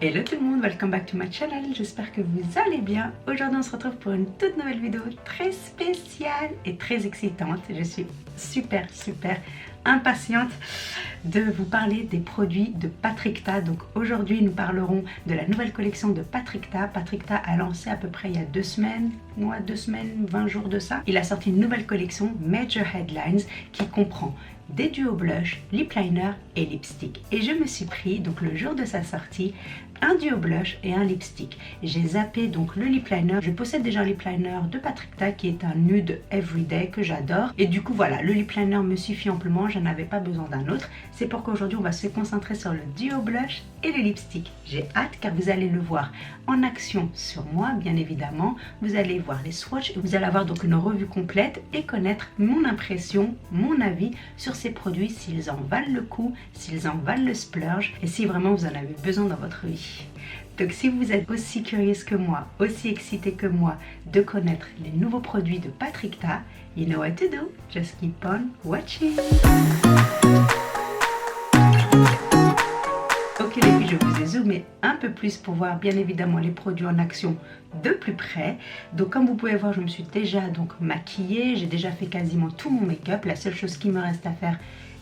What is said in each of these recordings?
Hello tout le monde, welcome back to my channel, j'espère que vous allez bien. Aujourd'hui on se retrouve pour une toute nouvelle vidéo très spéciale et très excitante. Je suis super impatiente de vous parler des produits de Patrickta. Donc aujourd'hui nous parlerons de la nouvelle collection de Patrickta. Patrickta a lancé à peu près il y a 2 semaines, 20 jours de ça. Il a sorti une nouvelle collection Major Headlines qui comprend des duos blush, lip liner et lipstick. Et je me suis pris, donc le jour de sa sortie, un duo blush et un lipstick. J'ai zappé donc le lip liner. Je possède déjà un lip liner de Patrickta qui est un nude everyday que j'adore. Et du coup voilà, le lip liner me suffit amplement, je n'avais pas besoin d'un autre. C'est pourquoi aujourd'hui on va se concentrer sur le duo blush et le lipstick. J'ai hâte car vous allez le voir en action sur moi bien évidemment. Vous allez voir les swatchs et vous allez avoir donc une revue complète et connaître mon impression, mon avis sur ces produits, s'ils en valent le coup, s'ils en valent le splurge et si vraiment vous en avez besoin dans votre vie. Donc si vous êtes aussi curieuse que moi, aussi excitée que moi de connaître les nouveaux produits de Patrickta, you know what to do, just keep on watching. Ok les filles, je vous ai zoomé un peu plus pour voir bien évidemment les produits en action de plus près. Donc comme vous pouvez voir, je me suis déjà donc maquillée, j'ai déjà fait quasiment tout mon make-up. La seule chose qui me reste à faire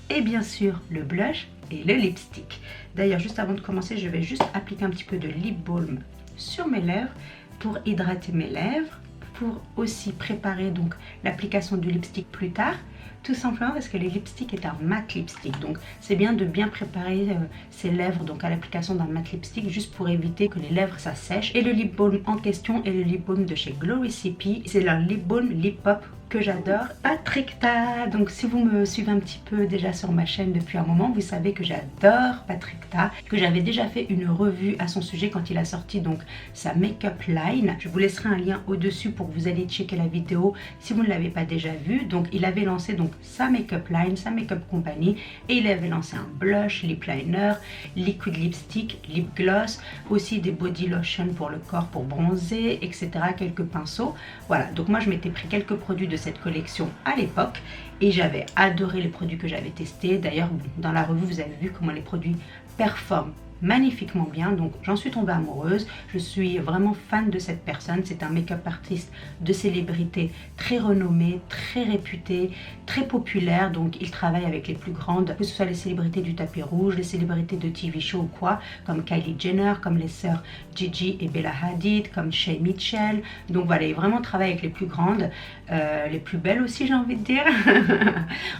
est bien sûr le blush et le lipstick. D'ailleurs juste avant de commencer, je vais juste appliquer un petit peu de lip balm sur mes lèvres pour hydrater mes lèvres, pour aussi préparer donc l'application du lipstick plus tard. Tout simplement parce que le lipstick est un matte lipstick, donc c'est bien de bien préparer ses lèvres donc à l'application d'un matte lipstick juste pour éviter que les lèvres s'assèchent. Et le lip balm en question est le lip balm de chez Glow Recipe, c'est leur lip balm lip pop que j'adore, Patrickta. Donc si vous me suivez un petit peu déjà sur ma chaîne depuis un moment, vous savez que j'adore Patrickta, que j'avais déjà fait une revue à son sujet quand il a sorti donc sa make-up line. Je vous laisserai un lien au-dessus pour que vous alliez checker la vidéo si vous ne l'avez pas déjà vue. Donc il avait lancé donc sa make-up line, sa make-up compagnie, et il avait lancé un blush, lip liner, liquid lipstick, lip gloss, aussi des body lotion pour le corps pour bronzer, etc. Quelques pinceaux. Voilà, donc moi je m'étais pris quelques produits de cette collection à l'époque et j'avais adoré les produits que j'avais testés. D'ailleurs dans la revue vous avez vu comment les produits performent magnifiquement bien, donc j'en suis tombée amoureuse. Je suis vraiment fan de cette personne. C'est un make-up artiste de célébrité très renommé, très réputé, très populaire. Donc il travaille avec les plus grandes, que ce soit les célébrités du tapis rouge, les célébrités de TV show ou quoi, comme Kylie Jenner, comme les sœurs Gigi et Bella Hadid, comme Shay Mitchell. Donc voilà, il vraiment travaille avec les plus grandes, les plus belles aussi j'ai envie de dire.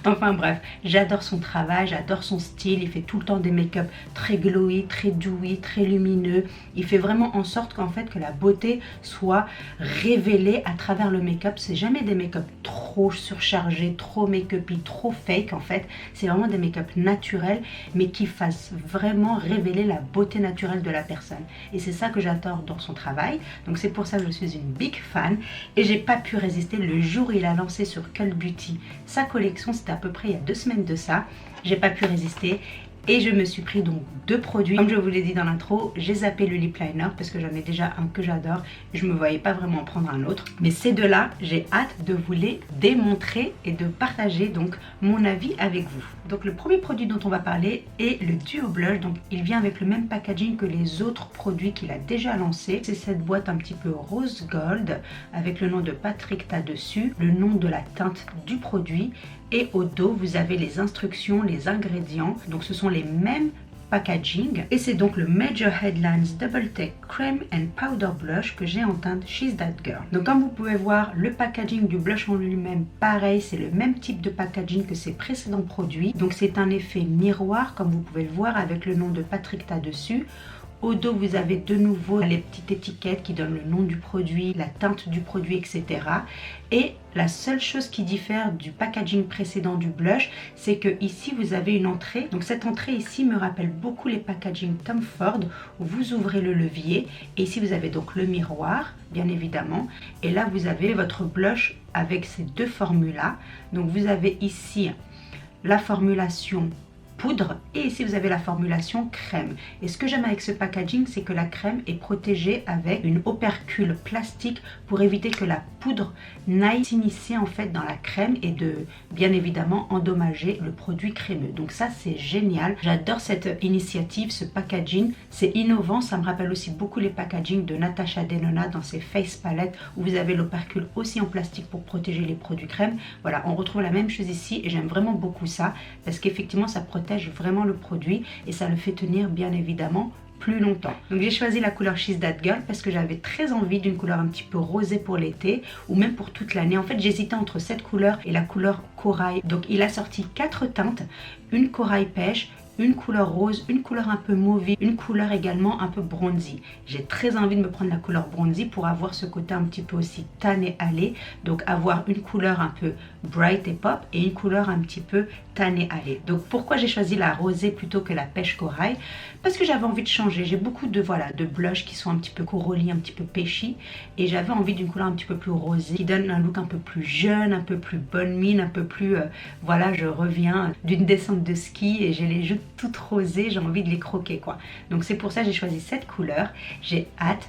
Enfin bref, j'adore son travail, j'adore son style. Il fait tout le temps des make-up très glowy, très dewy, très lumineux. Il fait vraiment en sorte qu'en fait que la beauté soit révélée à travers le make-up. C'est jamais des make-up trop surchargés, trop make-upy, trop fake en fait. C'est vraiment des make-up naturels mais qui fassent vraiment révéler la beauté naturelle de la personne. Et c'est ça que j'adore dans son travail. Donc c'est pour ça que je suis une big fan et j'ai pas pu résister le jour où il a lancé sur Cult Beauty sa collection. C'était à peu près il y a 2 semaines de ça. J'ai pas pu résister. Et je me suis pris donc 2 produits. Comme je vous l'ai dit dans l'intro, j'ai zappé le lip liner parce que j'en ai déjà un que j'adore. Je me voyais pas vraiment en prendre un autre. Mais ces deux-là, j'ai hâte de vous les démontrer et de partager donc mon avis avec vous. Donc le premier produit dont on va parler est le duo blush. Donc il vient avec le même packaging que les autres produits qu'il a déjà lancés. C'est cette boîte un petit peu rose gold avec le nom de Patrickta dessus, le nom de la teinte du produit. Et au dos, vous avez les instructions, les ingrédients. Donc ce sont les mêmes packaging. Et c'est donc le Major Headlines Double Take Cream and Powder Blush que j'ai en teinte She's That Girl. Donc comme vous pouvez voir, le packaging du blush en lui-même, pareil, c'est le même type de packaging que ses précédents produits. Donc c'est un effet miroir, comme vous pouvez le voir, avec le nom de Patrickta dessus. Au dos, vous avez de nouveau les petites étiquettes qui donnent le nom du produit, la teinte du produit, etc. Et la seule chose qui diffère du packaging précédent du blush, c'est que ici vous avez une entrée. Donc cette entrée ici me rappelle beaucoup les packaging Tom Ford où vous ouvrez le levier. Et ici vous avez donc le miroir, bien évidemment. Et là vous avez votre blush avec ces 2 formules-là. Donc vous avez ici la formulation poudre et ici vous avez la formulation crème. Et ce que j'aime avec ce packaging, c'est que la crème est protégée avec une opercule plastique pour éviter que la poudre n'aille s'immiscer en fait dans la crème et de bien évidemment endommager le produit crémeux. Donc ça c'est génial, j'adore cette initiative, ce packaging, c'est innovant. Ça me rappelle aussi beaucoup les packaging de Natasha Denona dans ses face palettes où vous avez l'opercule aussi en plastique pour protéger les produits crème. Voilà, on retrouve la même chose ici et j'aime vraiment beaucoup ça parce qu'effectivement ça protège vraiment le produit et ça le fait tenir bien évidemment plus longtemps. Donc j'ai choisi la couleur She's That Girl parce que j'avais très envie d'une couleur un petit peu rosée pour l'été ou même pour toute l'année. En fait j'hésitais entre cette couleur et la couleur corail. Donc il a sorti 4 teintes, une corail pêche, une couleur rose, une couleur un peu mauvie, une couleur également un peu bronzy. J'ai très envie de me prendre la couleur bronzy pour avoir ce côté un petit peu aussi tan et allé. Donc avoir une couleur un peu bright et pop et une couleur un petit peu tan et allé. Donc pourquoi j'ai choisi la rosée plutôt que la pêche corail? Parce que j'avais envie de changer. J'ai beaucoup de blushs qui sont un petit peu corollis, un petit peu pêchis. Et j'avais envie d'une couleur un petit peu plus rosée qui donne un look un peu plus jeune, un peu plus bonne mine, un peu plus... voilà, je reviens d'une descente de ski et j'ai les joues toutes rosées, j'ai envie de les croquer quoi. Donc c'est pour ça que j'ai choisi cette couleur. J'ai hâte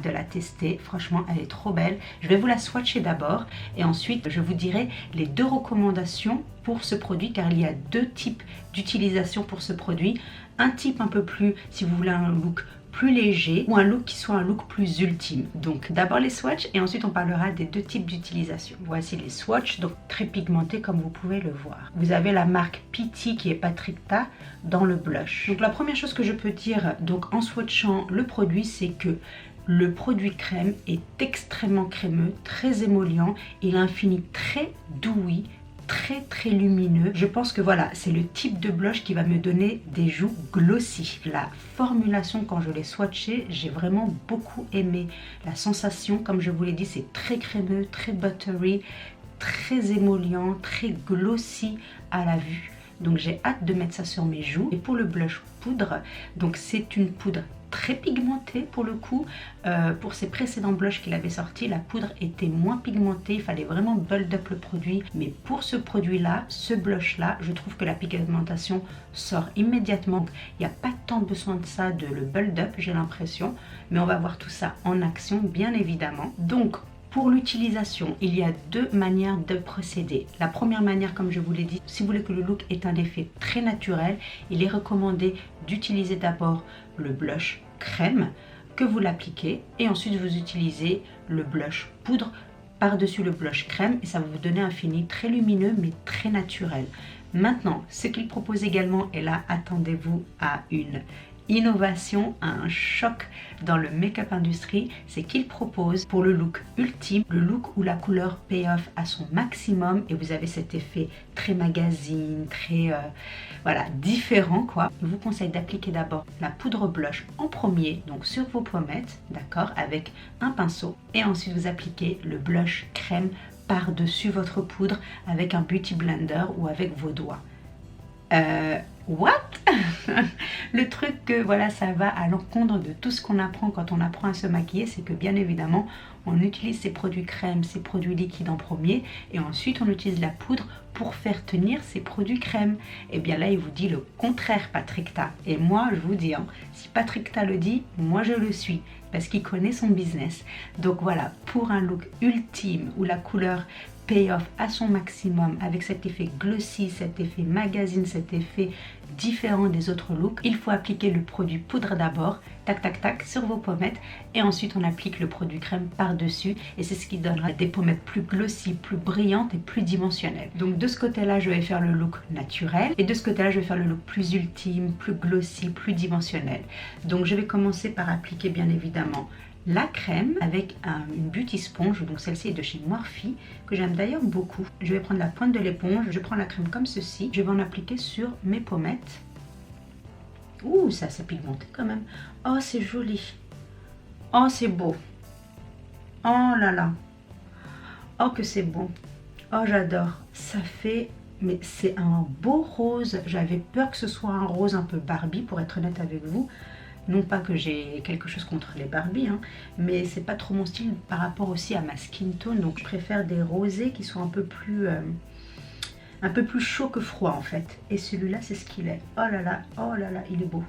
de la tester. Franchement, elle est trop belle. Je vais vous la swatcher d'abord et ensuite je vous dirai les 2 recommandations pour ce produit car il y a 2 types d'utilisation pour ce produit. Un type un peu plus, si vous voulez un look plus léger ou un look qui soit un look plus ultime. Donc d'abord les swatchs et ensuite on parlera des 2 types d'utilisation. Voici les swatchs, donc très pigmentés comme vous pouvez le voir. Vous avez la marque PT qui est Patrickta dans le blush. Donc la première chose que je peux dire donc en swatchant le produit, c'est que le produit crème est extrêmement crémeux, très émollient, il a un fini très dewy, très lumineux. Je pense que voilà, c'est le type de blush qui va me donner des joues glossy. La formulation quand je l'ai swatché, j'ai vraiment beaucoup aimé la sensation. Comme je vous l'ai dit, c'est très crémeux, très buttery, très émollient, très glossy à la vue. Donc j'ai hâte de mettre ça sur mes joues. Et pour le blush poudre, donc c'est une poudre très pigmentée pour le coup. Pour ses précédents blushs qu'il avait sortis, la poudre était moins pigmentée, il fallait vraiment build up le produit. Mais pour ce produit là, ce blush là, je trouve que la pigmentation sort immédiatement. Il n'y a pas tant besoin de ça, de le build up, j'ai l'impression. Mais on va voir tout ça en action bien évidemment. Donc pour l'utilisation, il y a 2 manières de procéder. La première manière, comme je vous l'ai dit, si vous voulez que le look ait un effet très naturel, il est recommandé d'utiliser d'abord le blush crème que vous l'appliquez et ensuite vous utilisez le blush poudre par-dessus le blush crème et ça va vous donner un fini très lumineux mais très naturel. Maintenant, ce qu'il propose également, et là attendez-vous à une innovation, un choc dans le make-up industrie, c'est qu'il propose pour le look ultime, le look où la couleur payoff à son maximum et vous avez cet effet très magazine, très voilà, différent quoi. Je vous conseille d'appliquer d'abord la poudre blush en premier, donc sur vos pommettes, d'accord, avec un pinceau et ensuite vous appliquez le blush crème par-dessus votre poudre avec un beauty blender ou avec vos doigts. What? Le truc que voilà, ça va à l'encontre de tout ce qu'on apprend quand on apprend à se maquiller, c'est que bien évidemment on utilise ces produits crème, ces produits liquides en premier et ensuite on utilise la poudre pour faire tenir ces produits crème. Et bien là il vous dit le contraire Patrickta et moi je vous dis si Patrickta le dit, moi je le suis parce qu'il connaît son business. Donc voilà, pour un look ultime où la couleur payoff à son maximum avec cet effet glossy, cet effet magazine, cet effet différent des autres looks, il faut appliquer le produit poudre d'abord, tac tac tac sur vos pommettes et ensuite on applique le produit crème par dessus et c'est ce qui donnera des pommettes plus glossy, plus brillantes et plus dimensionnelles. Donc de ce côté là je vais faire le look naturel et de ce côté là je vais faire le look plus ultime, plus glossy, plus dimensionnel. Donc je vais commencer par appliquer bien évidemment la crème avec une beauty sponge, donc celle-ci est de chez Morphe que j'aime d'ailleurs beaucoup. Je vais prendre la pointe de l'éponge, je prends la crème comme ceci, je vais en appliquer sur mes pommettes. Ouh, ça c'est pigmenté quand même. Oh c'est joli. Oh c'est beau. Oh là là. Oh que c'est beau. Oh j'adore. Ça fait, mais c'est un beau rose. J'avais peur que ce soit un rose un peu Barbie pour être honnête avec vous. Non pas que j'ai quelque chose contre les Barbie, mais c'est pas trop mon style par rapport aussi à ma skin tone. Donc je préfère des rosés qui sont un peu plus un peu plus chaud que froid en fait. Et celui-là, c'est ce qu'il est. Oh là là, il est beau.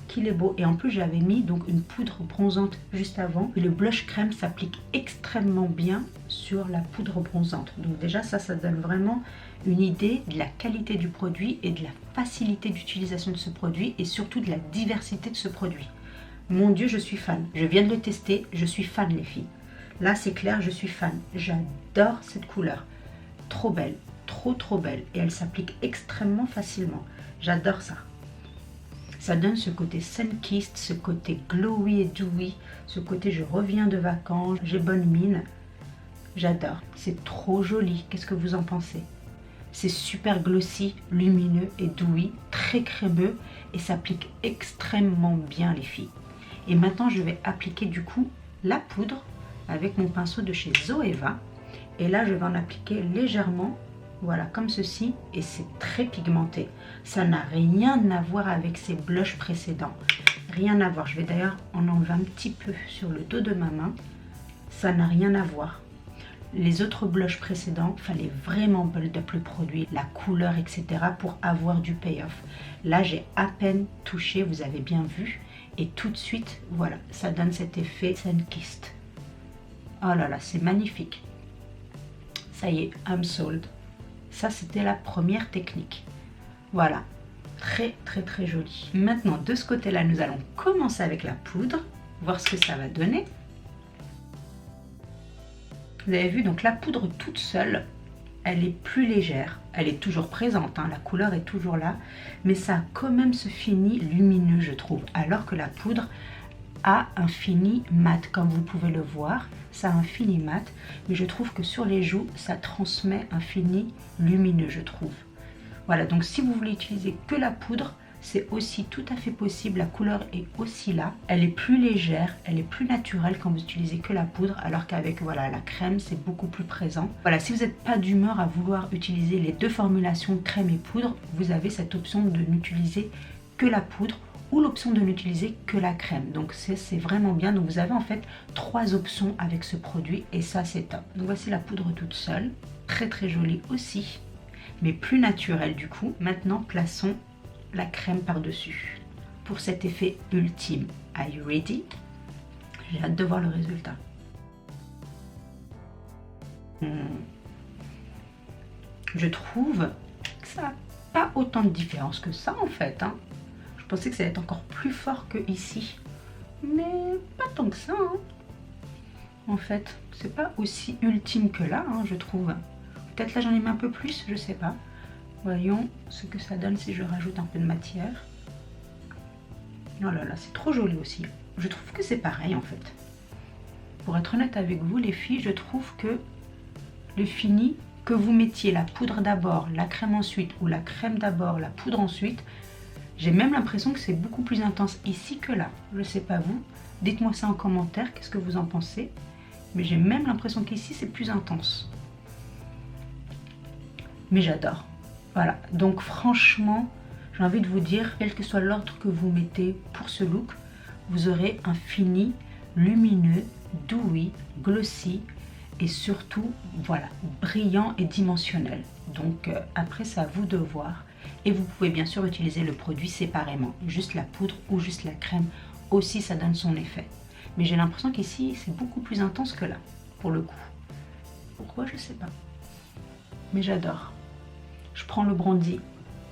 Qu'il est beau. Et en plus, j'avais mis donc une poudre bronzante juste avant. Et le blush crème s'applique extrêmement bien sur la poudre bronzante. Donc déjà, ça donne vraiment une idée de la qualité du produit et de la facilité d'utilisation de ce produit et surtout de la diversité de ce produit. Mon Dieu, je suis fan. Je viens de le tester, je suis fan les filles. Là, c'est clair, je suis fan. J'adore cette couleur. Trop belle, trop belle. Et elle s'applique extrêmement facilement. J'adore ça. Ça donne ce côté sun-kissed, ce côté glowy et dewy, ce côté je reviens de vacances, j'ai bonne mine. J'adore. C'est trop joli. Qu'est-ce que vous en pensez? C'est super glossy, lumineux et dewy, très crémeux et s'applique extrêmement bien les filles. Et maintenant, je vais appliquer du coup la poudre avec mon pinceau de chez Zoeva. Et là, je vais en appliquer légèrement. Voilà, comme ceci, et c'est très pigmenté. Ça n'a rien à voir avec ces blushs précédents. Rien à voir. Je vais d'ailleurs en enlever un petit peu sur le dos de ma main. Ça n'a rien à voir. Les autres blushs précédents, il fallait vraiment build up le produit, la couleur, etc. pour avoir du payoff. Là, j'ai à peine touché, vous avez bien vu. Et tout de suite, voilà, ça donne cet effet sun-kissed. Oh là là, c'est magnifique. Ça y est, I'm sold. Ça, c'était la première technique. Voilà, très joli. Maintenant, de ce côté-là, nous allons commencer avec la poudre, voir ce que ça va donner. Vous avez vu, donc la poudre toute seule, elle est plus légère. Elle est toujours présente, hein, la couleur est toujours là, mais ça a quand même ce fini lumineux, je trouve. Alors que la poudre a un fini mat, comme vous pouvez le voir. Ça a un fini mat, mais je trouve que sur les joues, ça transmet un fini lumineux, je trouve. Voilà, donc si vous voulez utiliser que la poudre, c'est aussi tout à fait possible. La couleur est aussi là. Elle est plus légère, elle est plus naturelle quand vous utilisez que la poudre, alors qu'avec voilà, la crème, c'est beaucoup plus présent. Voilà, si vous n'êtes pas d'humeur à vouloir utiliser les deux formulations crème et poudre, vous avez cette option de n'utiliser que la poudre ou l'option de n'utiliser que la crème. Donc c'est vraiment bien. Donc vous avez en fait 3 options avec ce produit et ça c'est top. Donc voici la poudre toute seule, très jolie aussi, mais plus naturelle du coup. Maintenant plaçons la crème par-dessus pour cet effet ultime. Are you ready? J'ai hâte de voir le résultat. Je trouve que ça n'a pas autant de différence que ça en fait, hein. Je pensais que ça allait être encore plus fort que ici, mais pas tant que ça, hein. En fait, c'est pas aussi ultime que là, hein, je trouve. Peut-être là j'en ai mis un peu plus, je sais pas. Voyons ce que ça donne si je rajoute un peu de matière. Oh là là, c'est trop joli aussi. Je trouve que c'est pareil en fait. Pour être honnête avec vous les filles, je trouve que le fini, que vous mettiez la poudre d'abord, la crème ensuite, ou la crème d'abord, la poudre ensuite, j'ai même l'impression que c'est beaucoup plus intense ici que là. Je ne sais pas vous. Dites-moi ça en commentaire, qu'est-ce que vous en pensez. Mais j'ai même l'impression qu'ici, c'est plus intense. Mais j'adore. Voilà. Donc franchement, j'ai envie de vous dire, quel que soit l'ordre que vous mettez pour ce look, vous aurez un fini lumineux, dewy, glossy et surtout, voilà, brillant et dimensionnel. Donc après, c'est à vous de voir. Et vous pouvez bien sûr utiliser le produit séparément, juste la poudre ou juste la crème, aussi ça donne son effet. Mais j'ai l'impression qu'ici c'est beaucoup plus intense que là, pour le coup. Pourquoi, je sais pas. Mais j'adore. Je prends le Bronzy,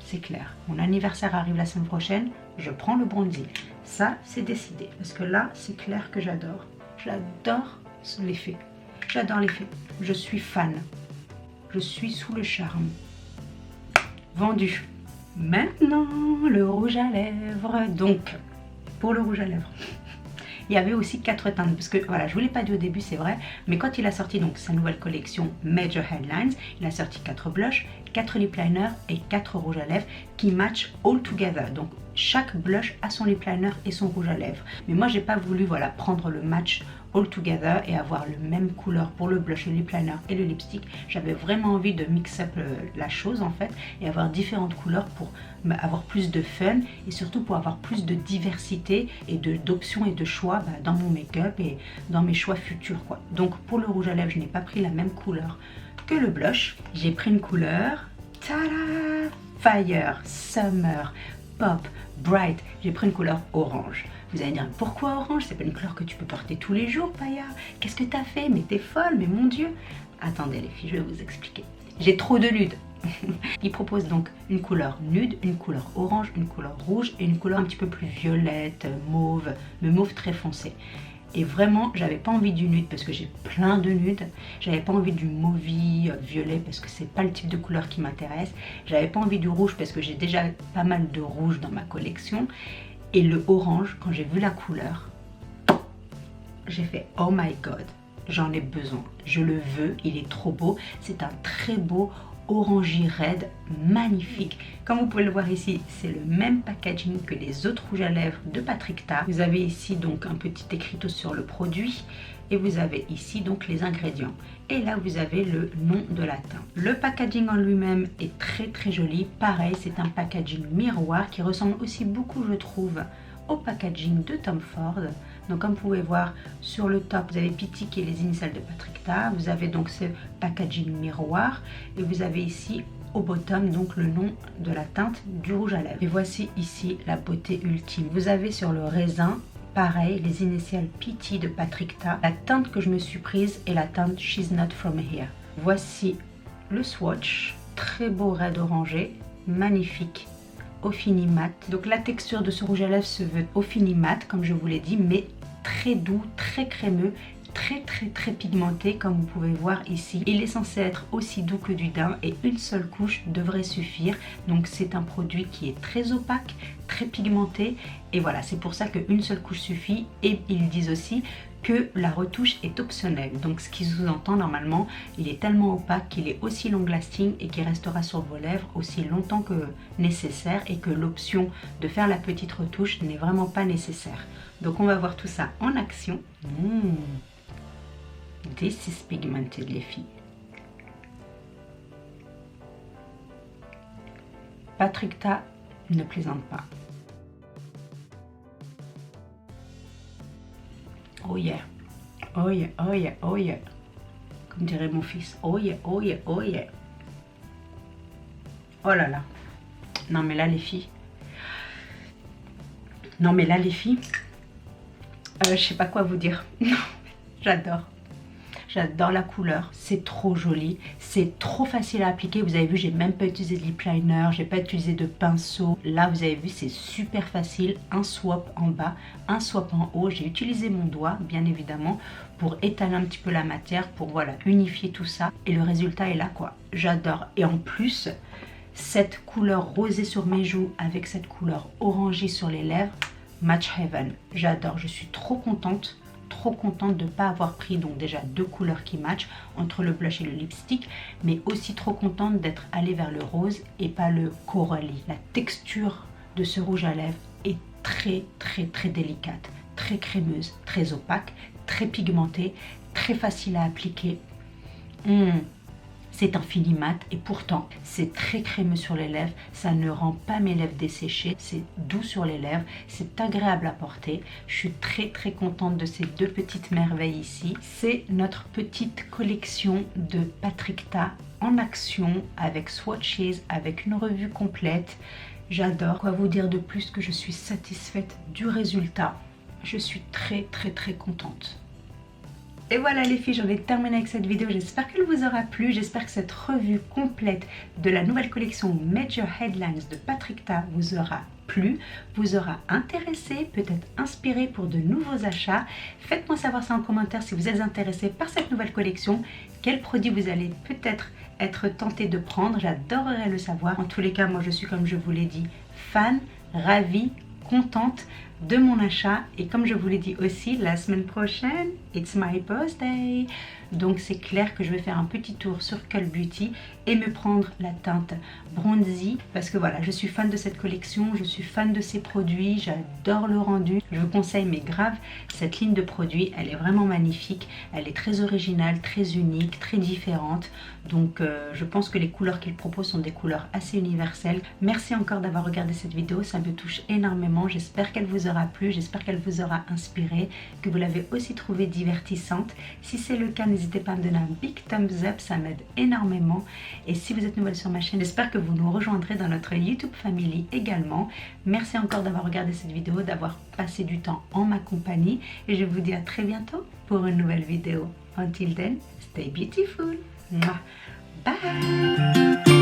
c'est clair. Mon anniversaire arrive la semaine prochaine, je prends le Bronzy. Ça, c'est décidé. Parce que là, c'est clair que j'adore. J'adore l'effet. J'adore l'effet. Je suis fan. Je suis sous le charme. Vendu. Maintenant, le rouge à lèvres. Donc, pour le rouge à lèvres, il y avait aussi 4 teintes. Parce que, voilà, je ne vous l'ai pas dit au début, c'est vrai. Mais quand il a sorti donc sa nouvelle collection Major Headlines, il a sorti 4 blushs, 4 lip liners et 4 rouges à lèvres qui matchent all together. Donc, chaque blush a son lip liner et son rouge à lèvres. Mais moi, j'ai pas voulu voilà, prendre le match all together et avoir le même couleur pour le blush, le lip liner et le lipstick. J'avais vraiment envie de mix up la chose en fait et avoir différentes couleurs pour avoir plus de fun et surtout pour avoir plus de diversité et d'options et de choix dans mon make-up et dans mes choix futurs quoi. Donc pour le rouge à lèvres, je n'ai pas pris la même couleur que le blush. J'ai pris une couleur Tada! Fire, Summer, Pop, Bright. J'ai pris une couleur orange. Vous allez dire, pourquoi orange? C'est pas une couleur que tu peux porter tous les jours, Paya. Qu'est-ce que t'as fait? Mais t'es folle, mais mon Dieu. Attendez les filles, je vais vous expliquer. J'ai trop de nude. Il propose donc une couleur nude, une couleur orange, une couleur rouge et une couleur un petit peu plus violette, mauve, mais mauve très foncé. Et vraiment, j'avais pas envie du nude parce que j'ai plein de nudes. J'avais pas envie du mauve violet parce que c'est pas le type de couleur qui m'intéresse. J'avais pas envie du rouge parce que j'ai déjà pas mal de rouge dans ma collection. Et le orange, quand j'ai vu la couleur, j'ai fait oh my god, j'en ai besoin. Je le veux, il est trop beau. C'est un très beau orangey red, magnifique. Comme vous pouvez le voir ici, c'est le même packaging que les autres rouges à lèvres de Patrick Ta. Vous avez ici donc un petit écriteau sur le produit et vous avez ici donc les ingrédients. Et là vous avez le nom de la teinte. Le packaging en lui-même est très joli. Pareil, c'est un packaging miroir qui ressemble aussi beaucoup, je trouve, au packaging de Tom Ford. Donc comme vous pouvez voir sur le top, vous avez Pitty qui est les initiales de Patrick Ta. Vous avez donc ce packaging miroir et vous avez ici au bottom donc le nom de la teinte du rouge à lèvres. Et voici ici la beauté ultime. Vous avez sur le raisin, pareil, les initiales Pitty de Patrick Ta. La teinte que je me suis prise est la teinte She's Not From Here. Voici le swatch, très beau red orangé, magnifique. Au fini mat. Donc la texture de ce rouge à lèvres se veut au fini mat comme je vous l'ai dit, mais très doux, très crémeux, très pigmenté comme vous pouvez voir ici. Il est censé être aussi doux que du daim et une seule couche devrait suffire. Donc c'est un produit qui est très opaque, très pigmenté et voilà, c'est pour ça qu'une seule couche suffit. Et ils disent aussi que la retouche est optionnelle. Donc ce qui sous-entend normalement, il est tellement opaque qu'il est aussi long lasting et qu'il restera sur vos lèvres aussi longtemps que nécessaire et que l'option de faire la petite retouche n'est vraiment pas nécessaire. Donc on va voir tout ça en action. This is pigmented les filles. Patrick Ta ne plaisante pas. Oh yeah, oh yeah, oh yeah, oh yeah. Comme dirait mon fils, oh yeah, oh yeah, oh yeah. Oh là là. Non mais là les filles. Non mais là les filles. Je sais pas quoi vous dire. J'adore. J'adore la couleur, c'est trop joli, c'est trop facile à appliquer. Vous avez vu, j'ai même pas utilisé de lip liner, j'ai pas utilisé de pinceau. Là, vous avez vu, c'est super facile. Un swap en bas, un swap en haut. J'ai utilisé mon doigt, bien évidemment, pour étaler un petit peu la matière, pour voilà, unifier tout ça. Et le résultat est là, quoi. J'adore. Et en plus, cette couleur rosée sur mes joues avec cette couleur orangée sur les lèvres, match heaven. J'adore, je suis trop contente de ne pas avoir pris donc déjà deux couleurs qui matchent entre le blush et le lipstick, mais aussi trop contente d'être allée vers le rose et pas le corally. La texture de ce rouge à lèvres est très délicate, très crémeuse, très opaque, très pigmentée, très facile à appliquer. C'est un fini mat et pourtant c'est très crémeux sur les lèvres, ça ne rend pas mes lèvres desséchées, c'est doux sur les lèvres, c'est agréable à porter. Je suis très contente de ces deux petites merveilles ici. C'est notre petite collection de Patrick Ta en action avec swatches, avec une revue complète. J'adore. Quoi vous dire de plus que je suis satisfaite du résultat. Je suis très contente. Et voilà les filles, j'en ai terminé avec cette vidéo, j'espère qu'elle vous aura plu, j'espère que cette revue complète de la nouvelle collection Major Headlines de Patrick Ta vous aura plu, vous aura intéressé, peut-être inspiré pour de nouveaux achats. Faites-moi savoir ça en commentaire si vous êtes intéressé par cette nouvelle collection, quels produits vous allez peut-être être tenté de prendre, j'adorerais le savoir. En tous les cas, moi je suis, comme je vous l'ai dit, fan, ravie, contente de mon achat et comme je vous l'ai dit aussi, la semaine prochaine it's my birthday, donc c'est clair que je vais faire un petit tour sur Cult Beauty et me prendre la teinte bronzy parce que voilà, je suis fan de cette collection, je suis fan de ces produits, j'adore le rendu, je vous conseille mais grave cette ligne de produits, elle est vraiment magnifique, elle est très originale, très unique, très différente, donc je pense que les couleurs qu'ils proposent sont des couleurs assez universelles. Merci encore d'avoir regardé cette vidéo, ça me touche énormément, j'espère qu'elle vous vous aura plu, j'espère qu'elle vous aura inspiré, que vous l'avez aussi trouvée divertissante. Si c'est le cas, n'hésitez pas à me donner un big thumbs up, ça m'aide énormément. Et si vous êtes nouvelle sur ma chaîne, j'espère que vous nous rejoindrez dans notre YouTube Family également. Merci encore d'avoir regardé cette vidéo, d'avoir passé du temps en ma compagnie. Et je vous dis à très bientôt pour une nouvelle vidéo. Until then, stay beautiful. Bye.